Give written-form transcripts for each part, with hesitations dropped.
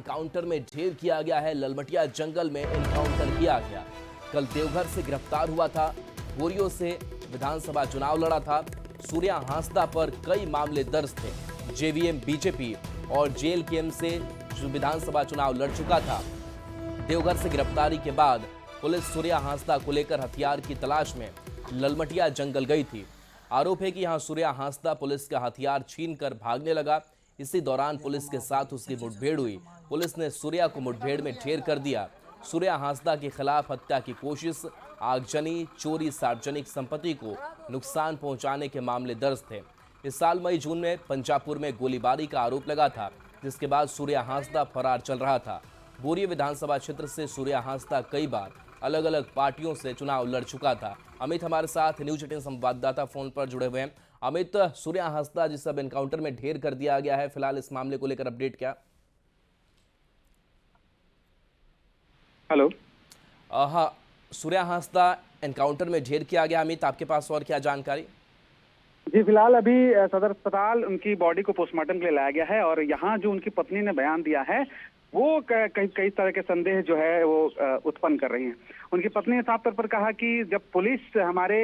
Encounter में ढेर किया गया है। ललमटिया जंगल में एनकाउंटर किया गया। कल देवघर से गिरफ्तार हुआ था, बोरियो से विधानसभा चुनाव लड़ा था। सूर्या हांसदा पर कई मामले दर्ज थे। जेवीएम बीजेपी और जेएलकेएम से विधानसभा चुनाव लड़ चुका था। देवघर से गिरफ्तारी के बाद पुलिस सूर्या हांसदा को लेकर हथियार की तलाश में ललमटिया जंगल गई थी। आरोप है कि यहां सूर्या हांसदा पुलिस का हथियार छीनकर भागने लगा। इसी दौरान पुलिस के साथ उसकी मुठभेड़ हुई। पुलिस ने सूर्या को मुठभेड़ में ढेर कर दिया। सूर्या हांसदा के खिलाफ हत्या की कोशिश, आगजनी, चोरी, सार्वजनिक संपत्ति को नुकसान पहुंचाने के मामले दर्ज थे। इस साल मई जून में पंजापुर में गोलीबारी का आरोप लगा था, जिसके बाद सूर्या हांसदा फरार चल रहा था। बोरियो विधानसभा क्षेत्र से सूर्या हांसदा कई बार अलग अलग पार्टियों से चुनाव लड़ चुका था। अमित हमारे साथ न्यूज 18 संवाददाता फोन पर जुड़े हुए हैं। अमित, सूर्या हांसदा जिस सब एनकाउंटर में ढेर कर दिया गया है, फिलहाल इस मामले को लेकर अपडेट क्या? हेलो। हाँ, सूर्या हांसदा एनकाउंटर में ढेर किया गया। अमित, आपके पास और क्या जानकारी? जी, फिलहाल अभी सदर अस्पताल उनकी बॉडी को पोस्टमार्टम के लिए लाया गया है और यहाँ जो उनकी पत्नी ने बयान दिया है वो कई तरह के संदेह जो है वो उत्पन्न कर रही हैं। उनकी पत्नी ने साफ तौर पर कहा कि जब पुलिस हमारे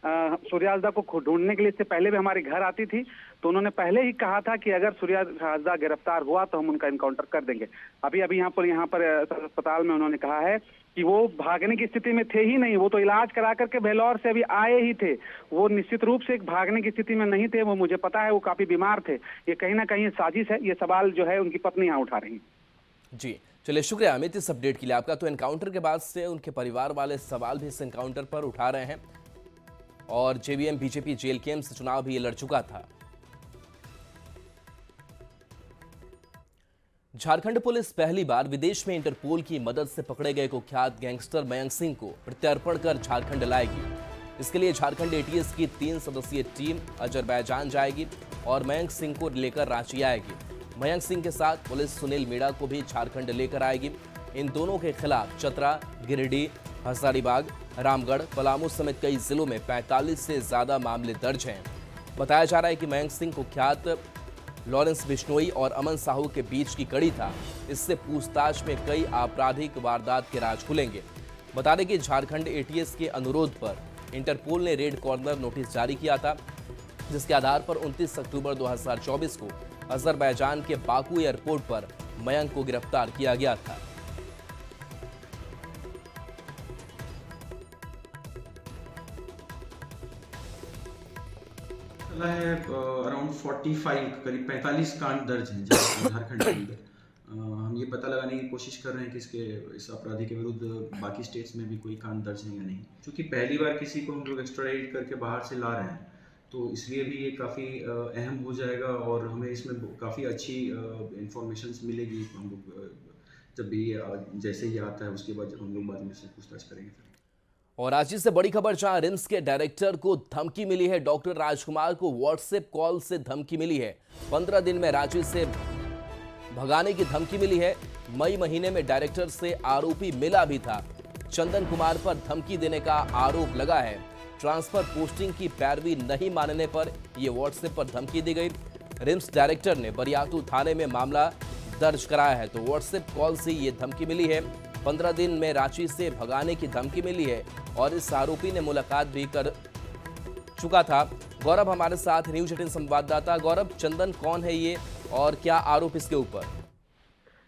सूर्या हांसदा को ढूंढने के लिए इससे पहले भी हमारे घर आती थी तो उन्होंने पहले ही कहा था कि अगर सूर्या हांसदा गिरफ्तार हुआ तो हम उनका इनकाउंटर कर देंगे। अभी यहाँ पर अस्पताल में उन्होंने कहा है कि वो भागने की स्थिति में थे ही नहीं, वो तो इलाज करा करके बेलौर से अभी आए ही थे। वो निश्चित रूप से एक भागने की स्थिति में नहीं थे। वो मुझे पता है वो काफी बीमार थे। ये कहीं ना कहीं साजिश है। ये सवाल जो है उनकी पत्नी यहाँ उठा रही है। जी, चलिए, शुक्रिया अमित इस अपडेट के लिए आपका। तो एनकाउंटर के बाद से उनके परिवार वाले सवाल भी इस एनकाउंटर पर उठा रहे हैं और जेवीएम बीजेपी जेएलकेएम से चुनाव भी ये लड़ चुका था। झारखंड पुलिस पहली बार विदेश में इंटरपोल की मदद से पकड़े गए कुख्यात गैंगस्टर मयंक सिंह को प्रत्यर्पण कर झारखंड लाएगी। इसके लिए झारखंड एटीएस की 3 सदस्यीय टीम अजरबैजान जाएगी और मयंक सिंह को लेकर रांची आएगी। मयंक सिंह के साथ पुलिस सुनील मीणा को भी झारखंड लेकर आएगी। इन दोनों के खिलाफ चतरा, गिरिडीह, हजारीबाग, रामगढ़, पलामू समेत कई जिलों में 45 से ज्यादा मामले दर्ज हैं। बताया जा रहा है कि मयंक सिंह कुख्यात लॉरेंस बिश्नोई और अमन साहू के बीच की कड़ी था। इससे पूछताछ में कई आपराधिक वारदात के राज खुलेंगे। बता दें कि झारखंड एटीएस के अनुरोध पर इंटरपोल ने रेड कॉर्नर नोटिस जारी किया था, जिसके आधार पर 29 अक्टूबर 2024 को अजरबैजान के बाकू एयरपोर्ट पर मयंक को गिरफ्तार किया गया था। है अराउंड 45 करीब 45 कांड दर्ज हैं झारखंड के अंदर। हम ये पता लगाने की कोशिश कर रहे हैं कि इस अपराधी के विरुद्ध बाकी स्टेट्स में भी कोई कांड दर्ज है या नहीं। क्योंकि पहली बार किसी को हम लोग एक्स्ट्राडाइट करके बाहर से ला रहे हैं तो इसलिए भी ये काफ़ी अहम हो जाएगा और हमें इसमें काफ़ी अच्छी इंफॉर्मेशन मिलेगी। हम लोग जब भी जैसे ही आता है उसके बाद हम लोग बाद में से पूछताछ करेंगे। और रांची से बड़ी खबर, जहां रिम्स के डायरेक्टर को धमकी मिली है। डॉक्टर राजकुमार को व्हाट्सएप कॉल से धमकी मिली है। 15 दिन में रांची से भगाने की धमकी मिली है। मई महीने में डायरेक्टर से आरोपी मिला भी था। चंदन कुमार पर धमकी देने का आरोप लगा है। ट्रांसफर पोस्टिंग की पैरवी नहीं मानने पर यह व्हाट्सएप पर धमकी दी गई। रिम्स डायरेक्टर ने बरियातू थाने में मामला दर्ज कराया है। तो व्हाट्सएप कॉल से यह धमकी मिली है। 15 दिन में रांची से भगाने की धमकी मिली है और इस आरोपी ने मुलाकात भी कर चुका था। गौरव हमारे साथ न्यूज 18 संवाददाता। गौरव, चंदन कौन है ये और क्या आरोप इसके ऊपर?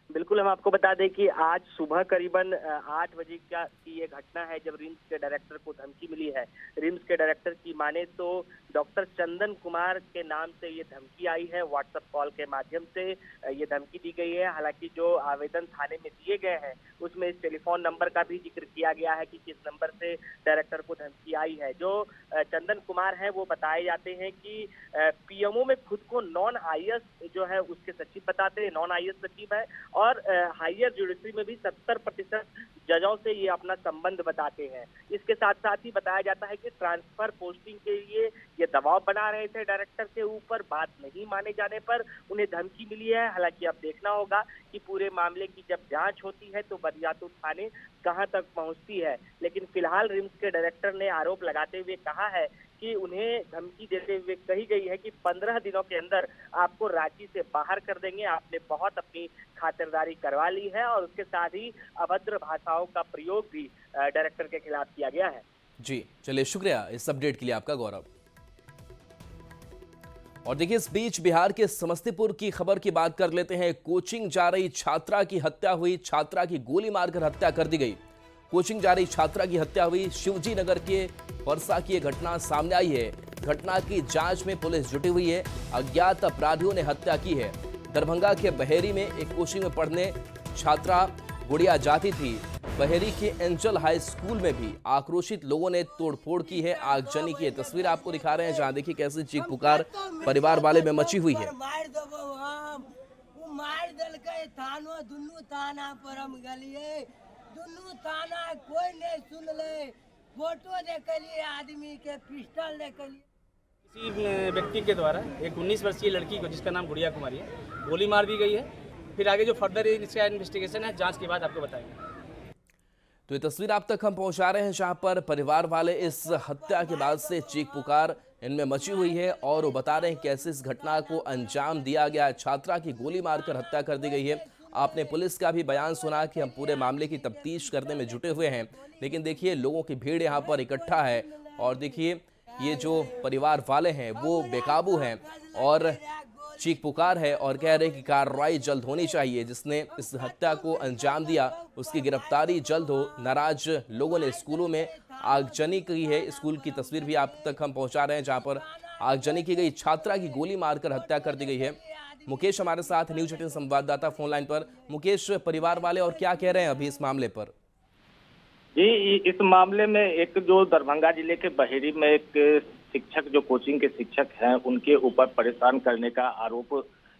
बिल्कुल, हम आपको बता दें कि आज सुबह करीबन 8 बजे की ये घटना है जब रिम्स के डायरेक्टर को धमकी मिली है। रिम्स के डायरेक्टर की माने तो डॉक्टर चंदन कुमार के नाम से ये धमकी आई है। व्हाट्सएप कॉल के माध्यम से ये धमकी दी गई है। हालांकि जो आवेदन थाने में दिए गए हैं उसमें इस टेलीफोन नंबर का भी जिक्र किया गया है कि किस नंबर से डायरेक्टर को धमकी आई है। जो चंदन कुमार है वो बताए जाते हैं कि पीएमओ में खुद को नॉन आईएएस जो है उसके सचिव बताते हैं, नॉन आईएएस सचिव है और हायर जुडिशरी में भी 70% जजों से ये अपना संबंध बताते हैं। इसके साथ साथ ही बताया जाता है कि ट्रांसफर पोस्टिंग के लिए ये दबाव बना रहे थे डायरेक्टर के ऊपर। बात नहीं माने जाने पर उन्हें धमकी मिली है। हालांकि अब देखना होगा कि पूरे मामले की जब जांच होती है तो बरियातू थाने कहां तक पहुंचती है। लेकिन फिलहाल रिम्स के डायरेक्टर ने आरोप लगाते हुए कहा है कि उन्हें धमकी देते हुए कही गई है कि 15 दिनों के अंदर आपको रांची से बाहर कर देंगे। आपने बहुत अपनी खातिरदारी करवा ली है और उसके साथ ही अभद्र भाषाओं का प्रयोग भी डायरेक्टर के खिलाफ किया गया है। जी चलिए, शुक्रिया इस अपडेट के लिए आपका गौरव। और देखिए, इस बीच बिहार के समस्तीपुर की खबर की बात कर लेते हैं। कोचिंग जा रही छात्रा की हत्या हुई, छात्रा की गोली मारकर हत्या कर दी गई। कोचिंग जा रही छात्रा की हत्या हुई। शिवजी नगर के परसा की यह घटना सामने आई है। घटना की जांच में पुलिस जुटी हुई है। अज्ञात अपराधियों ने हत्या की है। दरभंगा के बहेरी में एक कोचिंग में पढ़ने छात्रा गुड़िया जाती थी। बहेरी के एंजल हाई स्कूल में भी आक्रोशित लोगों ने तोड़फोड़ की है। आगजनी की तस्वीर आपको दिखा रहे हैं, जहां देखिए कैसे चीख पुकार परिवार वाले में मची हुई है। कोई नहीं सुन ले, फोटो देख लिए, आदमी के पिस्टल देख लिए। किसी व्यक्ति के द्वारा एक 19 वर्षीय लड़की को, जिसका नाम गुड़िया कुमारी है, गोली मार दी गई है। फिर आगे जो फर्दर इसका इन्वेस्टिगेशन है, जांच के बाद आपको बताएंगे। तो ये तस्वीर आप तक हम पहुंचा रहे हैं, जहां पर परिवार वाले इस हत्या के बाद से चीख पुकार इनमें मची हुई है और वो बता रहे हैं कैसे इस घटना को अंजाम दिया गया। छात्रा की गोली मारकर हत्या कर दी गई है। आपने पुलिस का भी बयान सुना कि हम पूरे मामले की तफ्तीश करने में जुटे हुए हैं, लेकिन देखिए लोगों की भीड़ यहाँ पर इकट्ठा है और देखिए ये जो परिवार वाले हैं वो बेकाबू हैं और चीख पुकार है और कह रहे हैं कि कार्रवाई जल्द होनी चाहिए। जिसने इस हत्या को अंजाम दिया उसकी गिरफ्तारी जल्द हो। नाराज लोगों ने स्कूलों में आगजनी की है। स्कूल की तस्वीर भी आप तक हम पहुंचा रहे हैं, जहां पर आगजनी की गई। छात्रा की गोली मारकर हत्या कर दी गई है। मुकेश हमारे साथ न्यूज 18 संवाददाता फोन लाइन पर। मुकेश, परिवार वाले और क्या कह रहे हैं अभी इस मामले पर? जी, इस मामले में एक जो दरभंगा जिले के बहेरी में एक शिक्षक, जो कोचिंग के शिक्षक हैं, उनके ऊपर परेशान करने का आरोप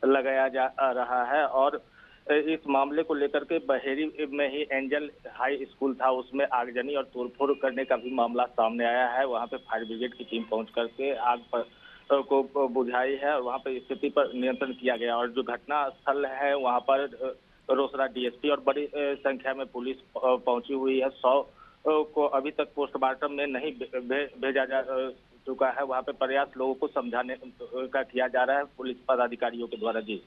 लगाया जा रहा है और इस मामले को लेकर के बहेरी में ही एंजल हाई स्कूल था, उसमें आगजनी और तोड़फोड़ करने का भी मामला सामने आया है। वहां पे फायर ब्रिगेड की टीम पहुंच करके आग पर को बुझाई है और वहां पर स्थिति पर नियंत्रण किया गया और जो घटना स्थल है वहां पर रोसड़ा डीएसपी और बड़ी संख्या में पुलिस पहुंची हुई है। 100 को अभी तक पोस्टमार्टम में नहीं भेजा जा चुका है। वहां पे प्रयास लोगों को समझाने का किया जा रहा है पुलिस पदाधिकारियों के द्वारा। जी,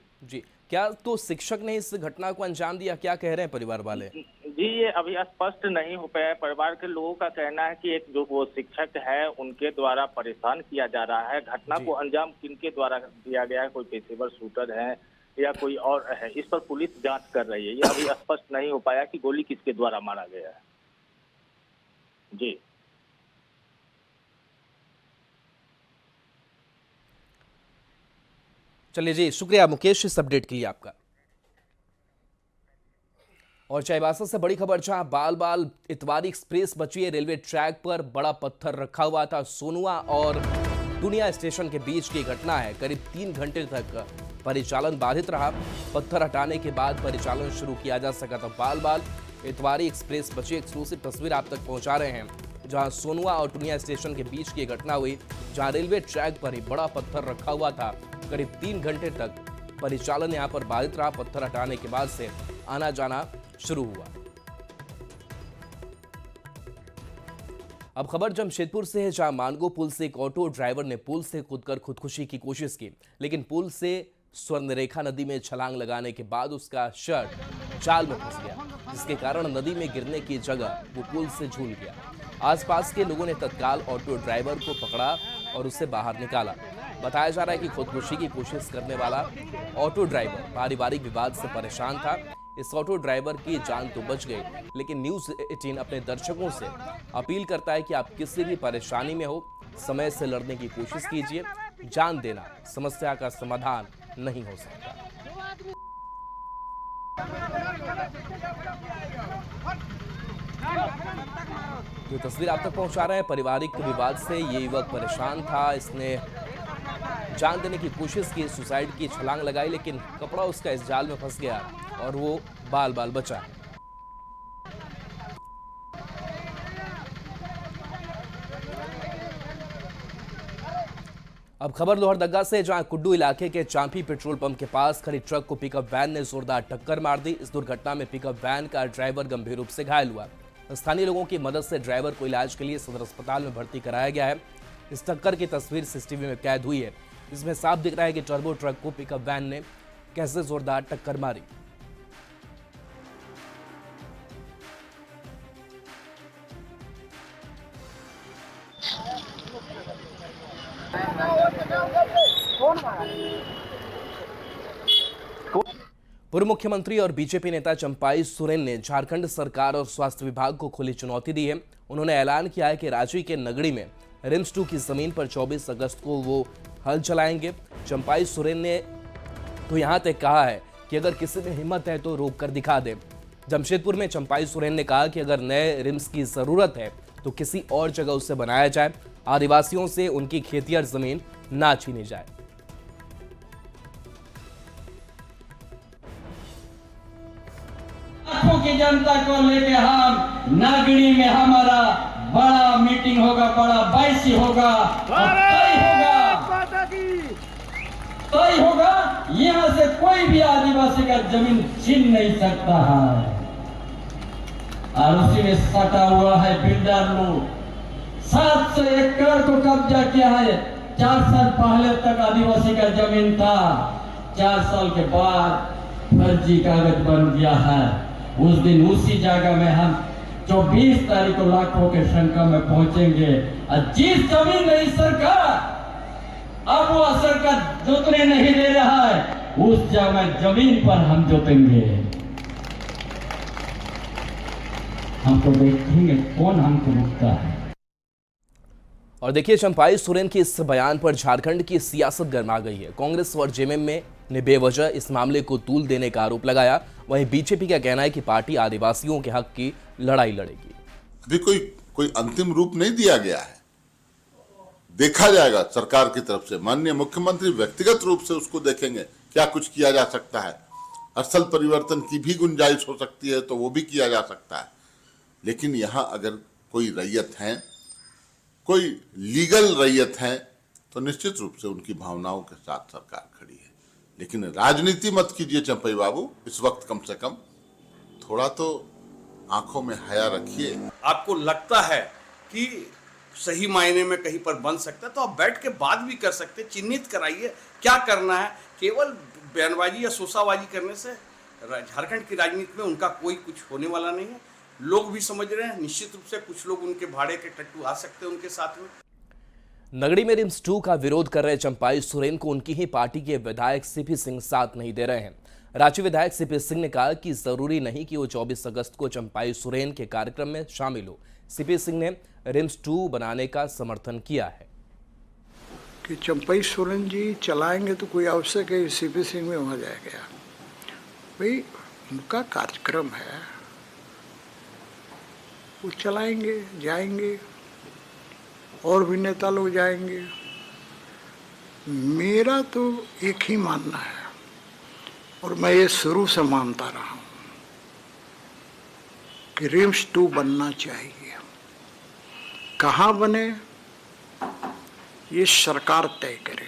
क्या तो शिक्षक ने इस घटना को अंजाम दिया, क्या कह रहे हैं परिवार वाले? जी, ये अभी स्पष्ट नहीं हो पाया। परिवार के लोगों का कहना है कि एक जो वो शिक्षक है उनके द्वारा परेशान किया जा रहा है। घटना को अंजाम किनके द्वारा दिया गया है, कोई पेशेवर शूटर है या कोई और है, इस पर पुलिस जांच कर रही है। ये अभी स्पष्ट नहीं हो पाया कि गोली किसके द्वारा मारा गया है। जी, चलिए जी, शुक्रिया मुकेश इस अपडेट के लिए आपका। और चाईबासा से बड़ी खबर, जहां बाल बाल इतवारी एक्सप्रेस बची है। रेलवे ट्रैक पर बड़ा पत्थर रखा हुआ था। सोनुआ और दुनिया स्टेशन के बीच की घटना है। करीब 3 घंटे तक परिचालन बाधित रहा। पत्थर हटाने के बाद परिचालन शुरू किया जा सका था। बाल बाल इतवारी एक्सप्रेस बची। एक्सक्लूसिव तस्वीर आप तक पहुंचा रहे हैं, जहां सोनुआ और दुनिया स्टेशन के बीच की घटना हुई, जहां रेलवे ट्रैक पर ही बड़ा पत्थर रखा हुआ था। करीब 3 घंटे तक परिचालन यहां पर बाधित रहा। पत्थर हटाने के बाद से आना जाना शुरू हुआ। अब खबर जमशेदपुर से है, जहां मानगो पुल से एक ऑटो ड्राइवर ने पुल से कूदकर खुदकुशी की कोशिश की, लेकिन पुल से स्वर्णरेखा नदी में छलांग लगाने के बाद उसका शर्ट जाल में फंस गया, जिसके कारण नदी में गिरने की जगह वो पुल से झूल गया। आसपास के लोगों ने तत्काल ऑटो ड्राइवर को पकड़ा और उसे बाहर निकाला। बताया जा रहा है कि खुदकुशी की कोशिश करने वाला ऑटो ड्राइवर पारिवारिक विवाद से परेशान था। इस ऑटो ड्राइवर की जान तो बच गई, लेकिन न्यूज़ 18 अपने दर्शकों से अपील करता है कि आप किसी भी परेशानी में हो, समय से लड़ने की कोशिश कीजिए। जान देना समस्या का समाधान नहीं हो सकता। जो तस्वीर आप तक पहुंचा रहे हैं, पारिवारिक विवाद से ये युवक परेशान था। इसने जान देने की कोशिश की, सुसाइड की छलांग लगाई, लेकिन कपड़ा उसका इस जाल में फंस गया और वो बाल बाल बचा। अब खबर लोहरदगा से, जहां कुड्डू इलाके के चांपी पेट्रोल पंप के पास खड़ी ट्रक को पिकअप वैन ने जोरदार टक्कर मार दी। इस दुर्घटना में पिकअप वैन का ड्राइवर गंभीर रूप से घायल हुआ। स्थानीय लोगों की मदद से ड्राइवर को इलाज के लिए सदर अस्पताल में भर्ती कराया गया है। इस टक्कर की तस्वीर सीसीटीवी में कैद हुई है। इसमें साफ दिख रहा है कि टर्बो ट्रक को पिकअप वैन ने कैसे जोरदार टक्कर मारी। पूर्व मुख्यमंत्री और बीजेपी नेता चंपाई सोरेन ने झारखंड सरकार और स्वास्थ्य विभाग को खुली चुनौती दी है। उन्होंने ऐलान किया है कि रांची के नगड़ी में रिम्स 2 की जमीन पर 24 अगस्त को वो हल चलाएंगे। चंपाई सोरेन ने तो यहां तक कहा है कि अगर किसी में हिम्मत है तो रोक कर दिखा दे। जमशेदपुर में चंपाई सोरेन ने कहा कि अगर नए रिम्स की जरूरत है तो किसी और जगह उसे बनाया जाए, आदिवासियों से उनकी खेती और जमीन ना छीनी जाए। की जनता को लेके हम नगरी में हमारा बड़ा मीटिंग होगा, बड़ा बैसी होगा, तय होगा। यहाँ से कोई भी आदिवासी का जमीन छीन नहीं सकता है। और उसी में सटा हुआ है बिल्डर लोग। 700 एकड़ को कब्जा किया है। 4 साल पहले तक आदिवासी का जमीन था, 4 साल के बाद फर्जी कागज बन गया है। उस दिन उसी जगह में हम 24 तारीख को लाखों के संख्या में पहुंचेंगे। और जिस जमीन नहीं सरकार अब वो सरकार जोतने नहीं दे रहा है, उस जमीन पर हम जोतेंगे। हमको देखेंगे कौन हमको रुकता है। और देखिए, चंपाई सोरेन के इस बयान पर झारखंड की सियासत गर्मा गई है। कांग्रेस और जेएमएम ने बेवजह इस मामले को तूल देने का आरोप लगाया। वहीं बीजेपी का कहना है कि पार्टी आदिवासियों के हक की लड़ाई लड़ेगी। अभी कोई अंतिम रूप नहीं दिया गया है, देखा जाएगा सरकार की तरफ से। माननीय मुख्यमंत्री व्यक्तिगत रूप से उसको देखेंगे क्या कुछ किया जा सकता है। असल परिवर्तन की भी गुंजाइश हो सकती है तो वो भी किया जा सकता है। लेकिन यहाँ अगर कोई रैयत है, कोई लीगल रैयत है, तो निश्चित रूप से उनकी भावनाओं के साथ सरकार खड़ी है। लेकिन राजनीति मत कीजिए चंपई बाबू, इस वक्त कम से कम थोड़ा तो आंखों में हया रखिए। आपको लगता है कि सही मायने में कहीं पर बन सकता है तो आप बैठ के बात भी कर सकते हैं, चिन्हित कराइए क्या करना है। केवल बयानबाजी या शोशाबाजी करने से झारखंड की राजनीति में उनका कोई कुछ होने वाला नहीं है। लोग भी समझ रहे हैं, निश्चित रूप से कुछ लोग उनके भाड़े के टट्टू आ सकते हैं उनके साथ में। नगड़ी में रिम्स 2 का विरोध कर रहे चंपाई सोरेन को उनकी ही पार्टी के विधायक सीपी सिंह साथ नहीं दे रहे हैं। रांची विधायक सीपी सिंह ने कहा कि जरूरी नहीं कि वो 24 अगस्त को चंपाई सोरेन के कार्यक्रम में शामिल हो। सीपी सिंह ने रिम्स 2 बनाने का समर्थन किया है कि चंपाई सोरेन जी चलाएंगे तो कोई आवश्यक है सीपी सिंह में वहाँ जाएगा। भाई उनका कार्यक्रम है, वो चलाएंगे, जाएंगे, और भी नेता लोग जाएंगे। मेरा तो एक ही मानना है और मैं ये शुरू से मानता रहा हूँ कि रिम्स 2 बनना चाहिए। कहाँ बने ये सरकार तय करे।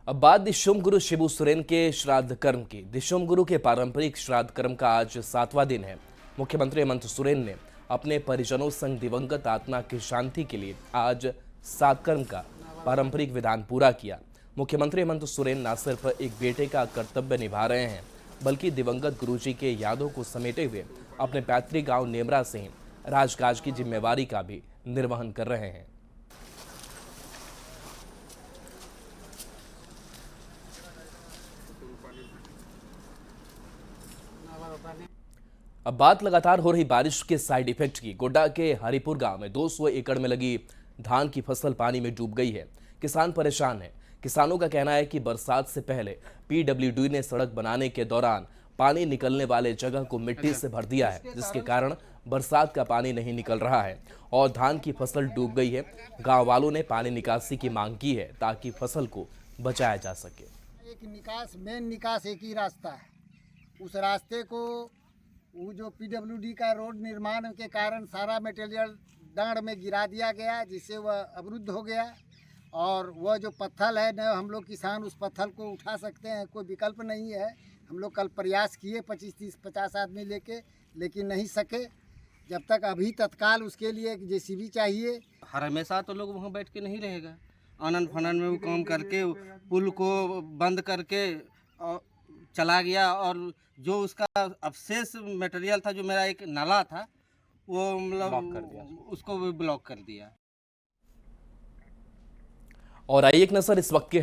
अब बात दिशोम गुरु शिबू सोरेन के श्राद्ध कर्म की। दिशोम गुरु के पारंपरिक श्राद्ध कर्म का आज 7वां दिन है। मुख्यमंत्री हेमंत सोरेन ने अपने परिजनों संग दिवंगत आत्मा की शांति के लिए आज सातकर्म का पारंपरिक विधान पूरा किया। मुख्यमंत्री हेमंत सोरेन न सिर्फ एक बेटे का कर्तव्य निभा रहे हैं, बल्कि दिवंगत गुरुजी के यादों को समेटे हुए अपने पैतृक गांव नेमरा से राजकाज की जिम्मेवारी का भी निर्वहन कर रहे हैं। अब बात लगातार हो रही बारिश के साइड इफेक्ट की। गोड्डा के हरिपुर गांव में 200 एकड़ में लगी धान की फसल पानी में डूब गई है। किसान परेशान हैं। किसानों का कहना है कि बरसात से पहले पीडब्ल्यूडी ने सड़क बनाने के दौरान पानी निकलने वाले जगह को मिट्टी से भर दिया है, जिसके कारण बरसात का पानी नहीं निकल रहा है और धान की फसल डूब गई है। गाँव वालों ने पानी निकासी की मांग की है ताकि फसल को बचाया जा सके। एक मेन निकास एक ही रास्ता है। उस रास्ते को वो जो पीडब्ल्यूडी का रोड निर्माण के कारण सारा मटेरियल डांड में गिरा दिया गया, जिससे वह अवरुद्ध हो गया। और वह जो पत्थर है न, हम लोग किसान उस पत्थर को उठा सकते हैं, कोई विकल्प नहीं है। हम लोग कल प्रयास किए 25-30-50 आदमी लेके, लेकिन नहीं सके। जब तक अभी तत्काल उसके लिए एक जेसीबी चाहिए। हर हमेशा तो लोग वहाँ बैठ के नहीं रहेगा, आनन फानन में वो काम करके पुल को बंद करके चला गया, और जो उसका अवशेष मटेरियल था, जो मेरा एक नाला था, वो मतलब उसको भी ब्लॉक कर दिया। और आइए एक नजर इस वक्त के